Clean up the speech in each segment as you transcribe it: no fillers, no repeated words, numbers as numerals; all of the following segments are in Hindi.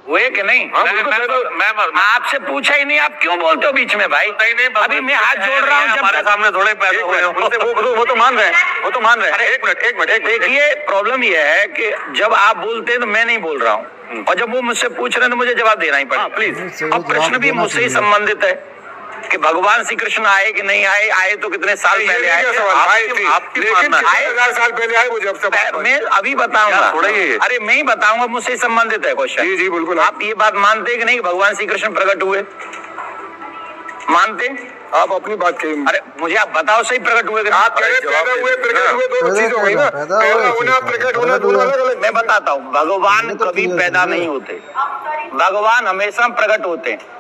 हुए कि नहीं? मैं आपसे पूछा ही नहीं, आप क्यों बोलते हो बीच में भाई? नहीं, अभी मैं हाथ जोड़ रहा हूँ, हमारे सामने थोड़े पैदा हुए हैं, वो तो मान रहे हैं, वो तो मान रहे हैं। एक मिनट देखिए, प्रॉब्लम ये है कि जब आप बोलते हैं तो मैं नहीं बोल रहा हूँ, और जब वो मुझसे पूछ रहे हैं तो मुझे जवाब देना ही पड़ेगा। प्लीज, अब प्रश्न भी मुझसे ही संबंधित है कि भगवान श्री कृष्ण आए कि नहीं आए, आए तो कितने साल पहले आए, आपकी 1000 साल पहले आए, वो जब से मैं अभी बताऊंगा, अरे मैं ही बताऊंगा, मुझसे संबंधित है क्वेश्चन। जी बिल्कुल। आप ये बात मानते हैं कि नहीं, भगवान श्री कृष्ण प्रकट हुए? मानते? आप अपनी बात कहिए। अरे मुझे आप बताओ, सही प्रकट हुए? आप कह रहे पैदा हुए, प्रकट हुए, दो चीज हो गई ना। पैदा होना, प्रकट होना, दोनों अलग अलग। मैं बताता हूँ, भगवान कभी पैदा नहीं होते, भगवान हमेशा प्रकट होते हैं।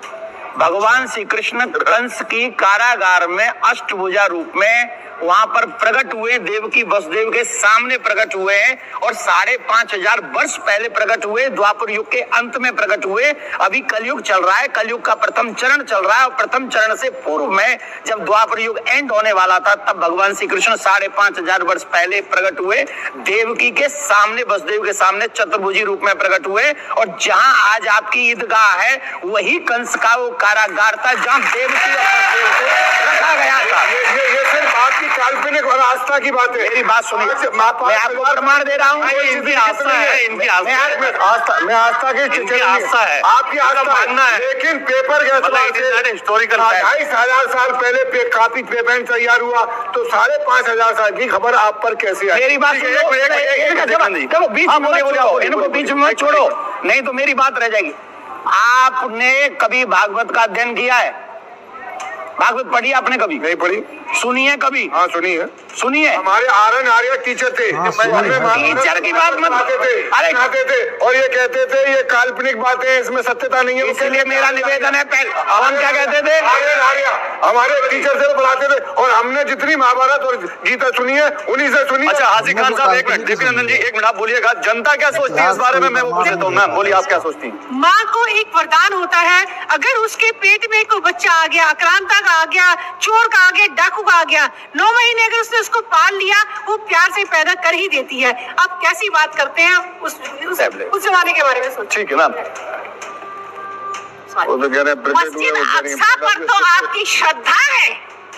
भगवान श्री कृष्ण कंस की कारागार में अष्टभुजा रूप में वहां पर प्रकट हुए, देवकी वसुदेव के सामने प्रकट हुए हैं, और 5,500 वर्ष पहले प्रकट हुए, द्वापर युग के अंत में प्रकट हुए। अभी कलयुग चल रहा है, कलयुग का प्रथम चरण चल रहा है, और प्रथम चरण से पूर्व में जब द्वापर युग एंड होने वाला था, तब भगवान श्री कृष्ण 5,500 वर्ष पहले प्रकट हुए, देवकी के सामने, वसुदेव के सामने चतुर्भुजी रूप में प्रकट हुए। और जहां आज आपकी ईदगाह है, वही कंस का वो कारागार था जहां देवकी और वसुदेव को रखा गया था। ये सिर्फ आपकी काल्पनिक और आस्था की बात है। मेरी बात सुनिए, मैं आपको प्रमाण दे रहा हूँ। इनकी आस्था है, इनकी आस्था, मैं आस्था की आस्था है, आपकी आस्था मानना है, लेकिन पेपर हिस्टोरिकल 2,500 साल पहले काफी पेपर तैयार हुआ, तो 5,500 साल की खबर आप पर कैसे आई? मेरी बात चलो, बीच में छोड़ो, नहीं तो मेरी बात रह जाएगी। आपने कभी भागवत का अध्ययन किया है? भागवत पढ़ी आपने? कभी नहीं पढ़ी। सुनी है कभी? हाँ सुनी है। सुनी है? हमारे आर्यन आर्य टीचर थे, टीचर की बात मत आते थे और ये कहते थे ये काल्पनिक बातें, इसमें सत्यता नहीं है। इसलिए मेरा निवेदन है, हम क्या कहते थे? आर्यन आर्य हमारे टीचर से पढ़ाते थे, और हमने जितनी महाभारत और गीता सुनी है उन्हीं से सुनी। अच्छा हाजी खान साहब, एक मिनट, देवीनंदन जी एक मिनट, आप बोलिएगा, जनता क्या सोचती है इस बारे में? मैं वो पूछ लेता हूँ। मैम बोलिए, आप क्या सोचती हैं? माँ को एक वरदान होता है, अगर उसके पेट में कोई बच्चा आ गया, आक्रांता का आ गया, चोर का आ गया, डाकू का आ गया, 9 महीने अगर उसने उसको पाल लिया, वो प्यार से पैदा कर ही देती है। आप कैसी बात करते हैं उस जमाने के बारे में? सोचिए। ठीक है मैम। मस्जिद अक्सा पर तो आपकी श्रद्धा है,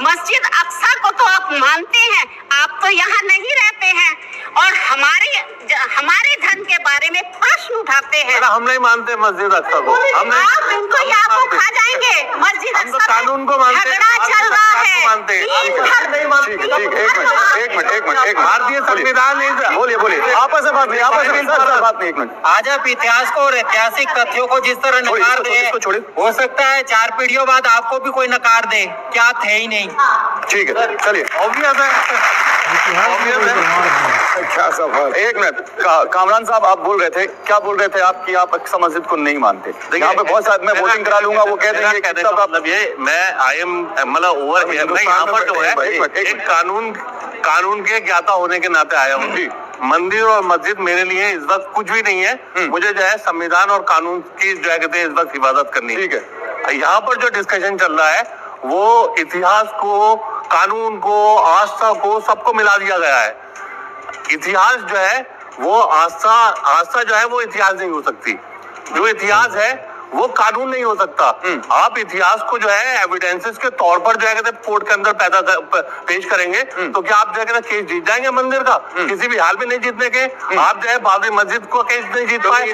मस्जिद अक्सा को तो आप मानते हैं, आप तो यहाँ नहीं रहते हैं और हमारे धन के बारे में प्रश्न उठाते हैं। हम नहीं मानते मस्जिद अक्सा को, हम बिल्कुल आपको खा जाएंगे। मस्जिद हम तो कानून को मानते हैं, झगड़ा चल रहा है। एक मिनट, भारतीय संविधान बोलिए, आपस में बात नहीं, एक मिनट। आज आप इतिहास को और ऐतिहासिक तथ्यों को जिस तरह नकार दे, हो सकता है 4 पीढ़ियों बाद आपको भी कोई नकार दे, क्या थे ही नहीं। ठीक है, चलिए, ऑब्वियस है। क्या सवाल? एक मिनट, कामरान साहब आप बोल रहे थे, क्या बोल रहे थे आप कि आप अक्सा मस्जिद को नहीं मानते? यहाँ पे बहुत सारे, मैं वोटिंग करा लूंगा, वो कहते हैं मतलब ये मैं आई एम मतलब ओवर यहाँ पर तो है एक कानून के ज्ञाता होने के नाते आया हूँ। मंदिर और मस्जिद मेरे लिए इस वक्त कुछ भी नहीं है, मुझे जो है संविधान और कानून की जो है कहते हैं इस वक्त हिफाजत करनी है। ठीक है, यहाँ पर जो डिस्कशन चल रहा है वो इतिहास को, कानून को, आस्था को, सबको मिला दिया गया है। इतिहास जो है वो आस्था जो है वो इतिहास नहीं हो सकती, जो इतिहास है वो कानून नहीं हो सकता। आप इतिहास को जो है एविडेंसेस के तौर पर जो है कहते कोर्ट के अंदर पेश करेंगे, तो क्या आप जो है केस जीत जाएंगे मंदिर का? किसी भी हाल में नहीं जीतने के। आप जो है बाबरी मस्जिद को केस नहीं जीत पाए।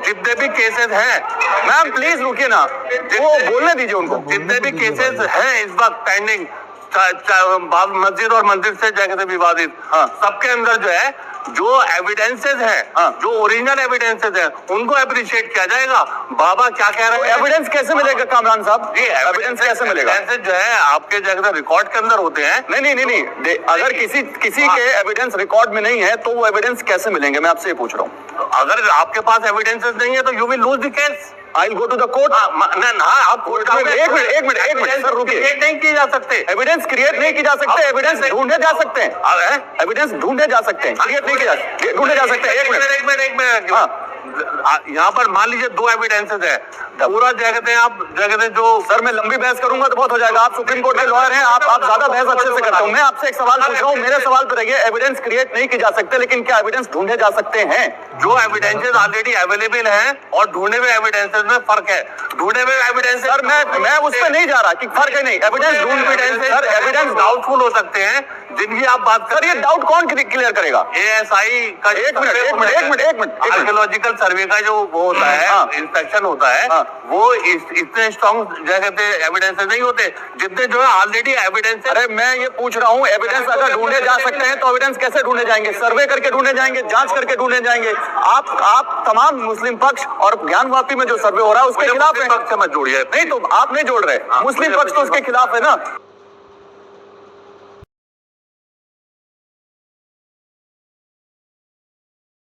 जितने भी केसेस हैं, मैम प्लीज रुकिए ना, वो बोलने दीजिए उनको। जितने भी केसेस हैं इस वक्त पेंडिंग, मस्जिद और मंदिर से जो है विवादित, सबके अंदर जो है जो एविडेंसेस हैं, जो ओरिजिनल एविडेंसेस हैं, उनको अप्रिशिएट किया जाएगा। बाबा क्या कह रहे हैं? एविडेंस कैसे मिलेगा कामरान साहब? जी एविडेंस कैसे मिलेगा? एविडेंस जो है आपके जगह रिकॉर्ड के अंदर होते हैं। नहीं, अगर किसी के एविडेंस रिकॉर्ड में नहीं है तो वो एविडेंस कैसे मिलेंगे? मैं आपसे ये पूछ रहा हूँ। अगर आपके पास एविडेंसेस नहीं है तो you will lose the case. I will go to the court. आप कोर्ट में एक मिनट सर रुकिए। नहीं की जा सकते, एविडेंस क्रिएट नहीं की जा सकते, एविडेंस ढूंढे जा सकते हैं, एविडेंस ढूंढे जा सकते हैं, क्रिएट नहीं ढूंढे जा सकते। एक मिनट, यहाँ पर मान लीजिए 2 एविडेंसेस है, पूरा जगह आप जगह जो सर मैं लंबी बहस करूंगा तो बहुत हो जाएगा। आप सुप्रीम कोर्ट के लॉयर हैं, आप ज्यादा बहस अच्छे से करते हो। मैं आपसे एक सवाल पूछ रहा हूँ, मेरे सवाल पर रहिए। एविडेंस क्रिएट नहीं की जा सकते, लेकिन क्या एविडेंस ढूंढे जा सकते हैं? जो एविडेंसेस ऑलरेडी अवेलेबल हैं और ढूंढे हुए एविडेंसेस में फर्क है। ढूंढे हुए एविडेंस सर मैं उस पर नहीं जा रहा कि फर्क है नहीं। एविडेंस सर एविडेंस डाउटफुल हो सकते हैं जिनकी आप बात कर। ये डाउट कौन क्लियर करेगा? ASI का एक मिनट आर्कियोलॉजिकल सर्वे का जो वो होता है, इंस्पेक्शन होता है, वो इतने स्ट्रॉन्ग जगह पे एविडेंस नहीं होते जितने जो है ऑलरेडी एविडेंस। अरे मैं ये पूछ रहा हूँ, एविडेंस अगर ढूंढे जा सकते हैं तो एविडेंस कैसे ढूंढे जाएंगे? सर्वे करके ढूंढे जाएंगे, जांच करके ढूंढे जाएंगे। आप तमाम मुस्लिम पक्ष और ज्ञानवापी में जो सर्वे हो रहा है उसके खिलाफ है। पक्ष से मत जोड़िए। नहीं तो आप नहीं जोड़ रहे, मुस्लिम पक्ष तो उसके खिलाफ है ना।